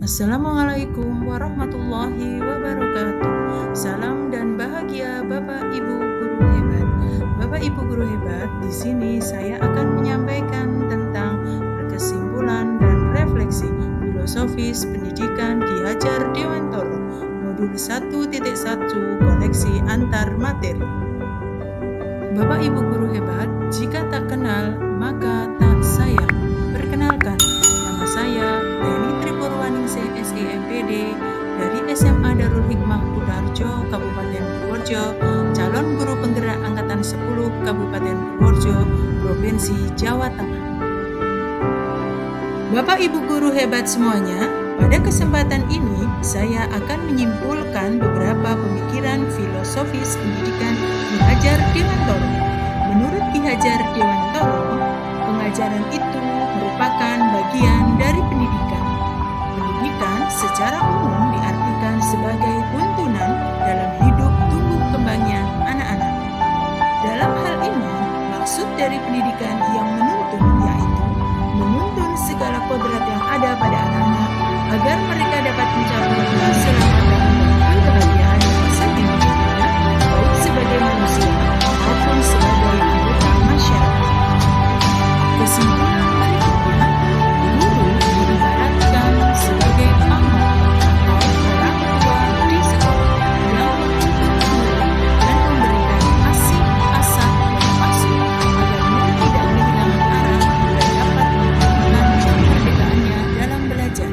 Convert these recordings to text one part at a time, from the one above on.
Assalamualaikum warahmatullahi wabarakatuh. Salam dan bahagia Bapak Ibu guru hebat. Bapak Ibu guru hebat, di sini saya akan menyampaikan tentang kesimpulan dan refleksi filosofis pendidikan Ki Hajar Dewantoro, modul 1.1 koneksi antar materi. Bapak Ibu guru hebat, jika tak kenal maka tak sayang. Perkenalkan, nama saya Leni Tripurwaningsih SEMPD dari SMA Darul Hikmah Kutarjo, Kabupaten Purworejo, calon guru penggerak Angkatan 10 Kabupaten Purworejo, Provinsi Jawa Tengah. Bapak Ibu guru hebat semuanya, pada kesempatan ini saya akan menyimpulkan beberapa pemikiran filosofis pendidikan Ki Hajar Dewantoro. Menurut Ki Hajar Dewantoro, pengajaran itu merupakan bagian dari pendidikan. Pendidikan secara umum diartikan sebagai tuntunan dalam hidup tumbuh kembangnya anak-anak. Dalam hal ini, maksud dari pendidikan yang menuntun yaitu menuntun segala kodrat yang ada pada anak-anak agar mereka dapat mencapai keselamatan dan kebahagiaan yang setinggi-tingginya, baik sebagai manusia maupun sebagai anggota masyarakat. Kesimpulan berikutnya, guru diibaratkan sebagai paman atau orang tua di sekolah yang menuntun murid dan memberikan asih, asah, dan asuh agar murid tidak kehilangan arah dan dapat menunjukkan kemerdekaannya dalam belajar.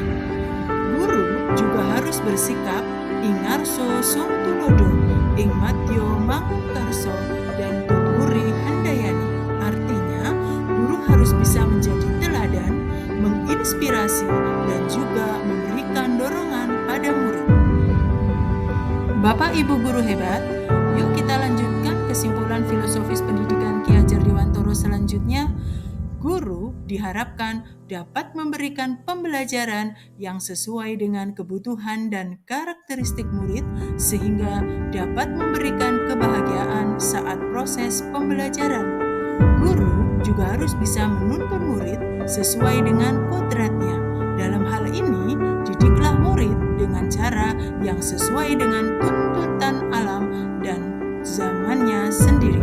Guru juga harus bersikap ingarso sung tulodo, ing matyo mangunkarso, dan tuturi handayani. Artinya, guru harus bisa menjadi teladan, menginspirasi, dan juga memberikan dorongan pada murid. Bapak Ibu guru hebat, yuk kita lanjutkan kesimpulan filosofis pendidikan Ki Hajar Dewantoro selanjutnya. Guru diharapkan dapat memberikan pembelajaran yang sesuai dengan kebutuhan dan karakteristik murid sehingga dapat memberikan kebahagiaan saat proses pembelajaran. Guru juga harus bisa menuntun murid sesuai dengan kodratnya. Dalam hal ini, didiklah murid dengan cara yang sesuai dengan tuntutan alam dan zamannya sendiri.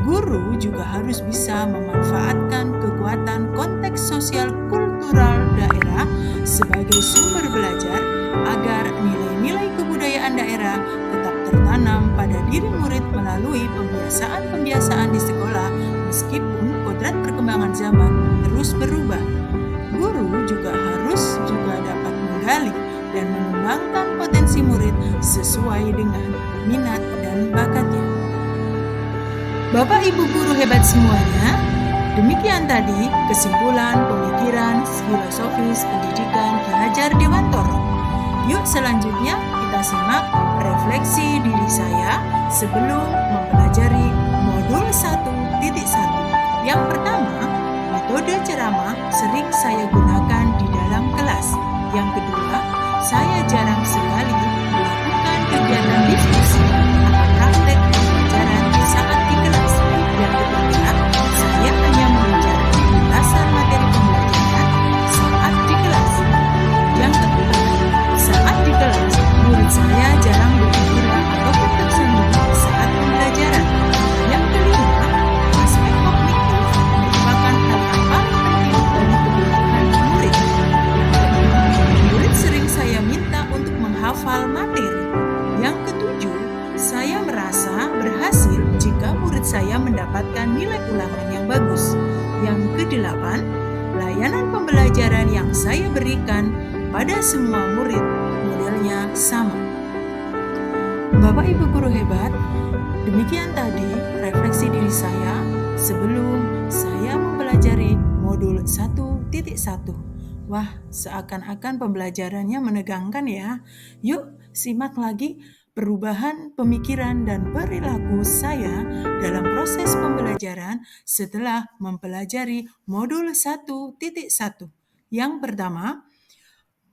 Guru juga harus bisa memanfaatkan kekuatan konteks sosial kultural daerah sebagai sumber belajar agar nilai-nilai kebudayaan daerah tetap tertanam pada diri murid melalui pembiasaan-pembiasaan di sekolah meskipun kodrat perkembangan zaman terus berubah. Guru juga harus dapat menggali dan mengembangkan potensi murid sesuai dengan minat dan bakatnya. Bapak Ibu guru hebat semuanya, demikian tadi kesimpulan pemikiran filosofis pendidikan Ki Hajar Dewantoro. Yuk selanjutnya kita simak refleksi diri saya sebelum mempelajari modul 1.1. Yang pertama, metode ceramah sering saya gunakan di dalam kelas. Yang kedua, saya jarang sekali melakukan kegiatan diskusi atau praktek pembelajaran saat di kelas. Yang ketiga, saya hanya mengejar lintasan materi pembelajaran saat di kelas. Yang keempat, saat di kelas, murid saya jarang bergembira ataupun tersenyum saat pembelajaran. Yang kelima, aspek kognitif merupakan hal yang paling penting bagi kebutuhan murid. Yang keenam, murid sering saya minta untuk menghafal materi. Yang ketujuh, saya merasa berhasil jika murid saya mendapatkan nilai ulangan yang bagus. Yang kedelapan, layanan pembelajaran yang saya berikan pada semua murid modelnya sama. Bapak Ibu guru hebat, demikian tadi refleksi diri saya sebelum saya mempelajari modul 1.1. Wah, seakan-akan pembelajarannya menegangkan ya. Yuk, simak lagi perubahan pemikiran dan perilaku saya dalam proses pembelajaran setelah mempelajari modul 1.1. Yang pertama,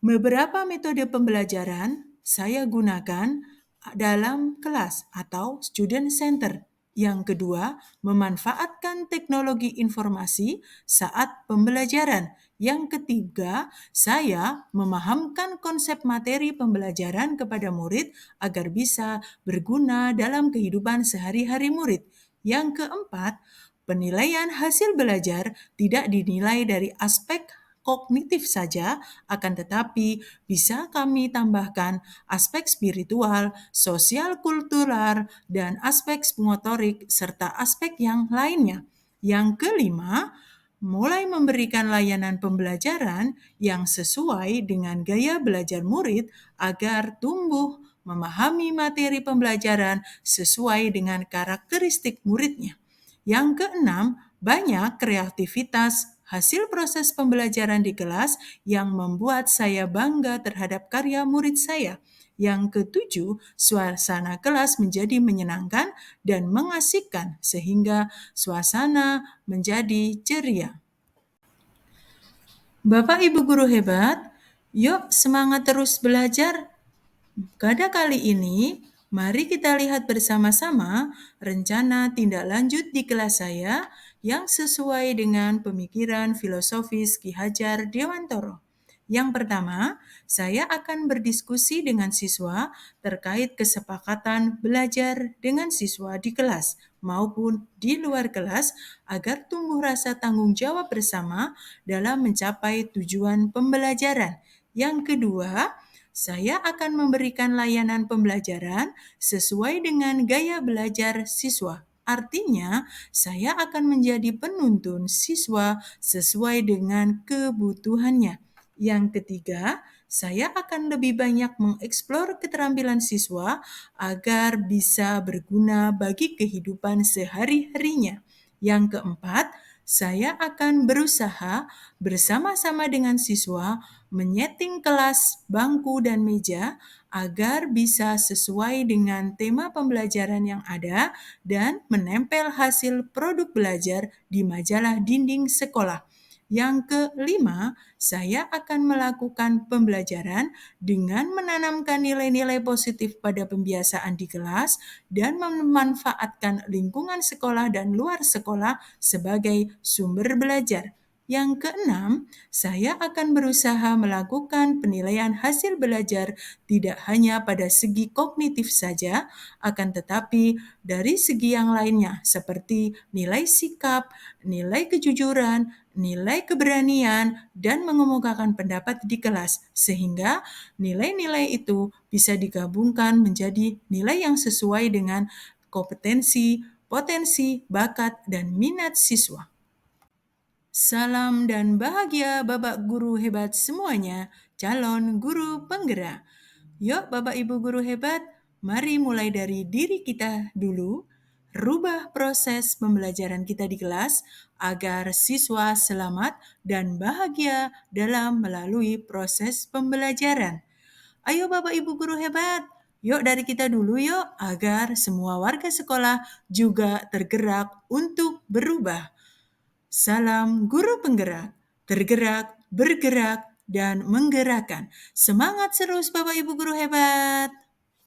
beberapa metode pembelajaran saya gunakan dalam kelas atau student center. Yang kedua, memanfaatkan teknologi informasi saat pembelajaran. Yang ketiga, saya memahamkan konsep materi pembelajaran kepada murid agar bisa berguna dalam kehidupan sehari-hari murid. Yang keempat, penilaian hasil belajar tidak dinilai dari aspek kognitif saja, akan tetapi bisa kami tambahkan aspek spiritual, sosial kultural, dan aspek motorik, serta aspek yang lainnya. Yang kelima, mulai memberikan layanan pembelajaran yang sesuai dengan gaya belajar murid agar tumbuh memahami materi pembelajaran sesuai dengan karakteristik muridnya. Yang keenam, banyak kreativitas hasil proses pembelajaran di kelas yang membuat saya bangga terhadap karya murid saya. Yang ketujuh, suasana kelas menjadi menyenangkan dan mengasihkan sehingga suasana menjadi ceria. Bapak Ibu guru hebat, yuk semangat terus belajar. Pada kali ini, mari kita lihat bersama-sama rencana tindak lanjut di kelas saya yang sesuai dengan pemikiran filosofis Ki Hajar Dewantoro. Yang pertama, saya akan berdiskusi dengan siswa terkait kesepakatan belajar dengan siswa di kelas maupun di luar kelas agar tumbuh rasa tanggung jawab bersama dalam mencapai tujuan pembelajaran. Yang kedua, saya akan memberikan layanan pembelajaran sesuai dengan gaya belajar siswa. Artinya, saya akan menjadi penuntun siswa sesuai dengan kebutuhannya. Yang ketiga, saya akan lebih banyak mengeksplor keterampilan siswa agar bisa berguna bagi kehidupan sehari-harinya. Yang keempat, saya akan berusaha bersama-sama dengan siswa menyeting kelas, bangku, dan meja agar bisa sesuai dengan tema pembelajaran yang ada dan menempel hasil produk belajar di majalah dinding sekolah. Yang kelima, saya akan melakukan pembelajaran dengan menanamkan nilai-nilai positif pada pembiasaan di kelas dan memanfaatkan lingkungan sekolah dan luar sekolah sebagai sumber belajar. Yang keenam, saya akan berusaha melakukan penilaian hasil belajar tidak hanya pada segi kognitif saja, akan tetapi dari segi yang lainnya seperti nilai sikap, nilai kejujuran, nilai keberanian, dan mengemukakan pendapat di kelas, sehingga nilai-nilai itu bisa digabungkan menjadi nilai yang sesuai dengan kompetensi, potensi, bakat, dan minat siswa. Salam dan bahagia Bapak Guru hebat semuanya, calon guru penggerak. Yuk Bapak Ibu guru hebat, mari mulai dari diri kita dulu, rubah proses pembelajaran kita di kelas agar siswa selamat dan bahagia dalam melalui proses pembelajaran. Ayo Bapak Ibu guru hebat, yuk dari kita dulu yuk agar semua warga sekolah juga tergerak untuk berubah. Salam guru penggerak, tergerak, bergerak, dan menggerakkan. Semangat terus Bapak Ibu guru hebat.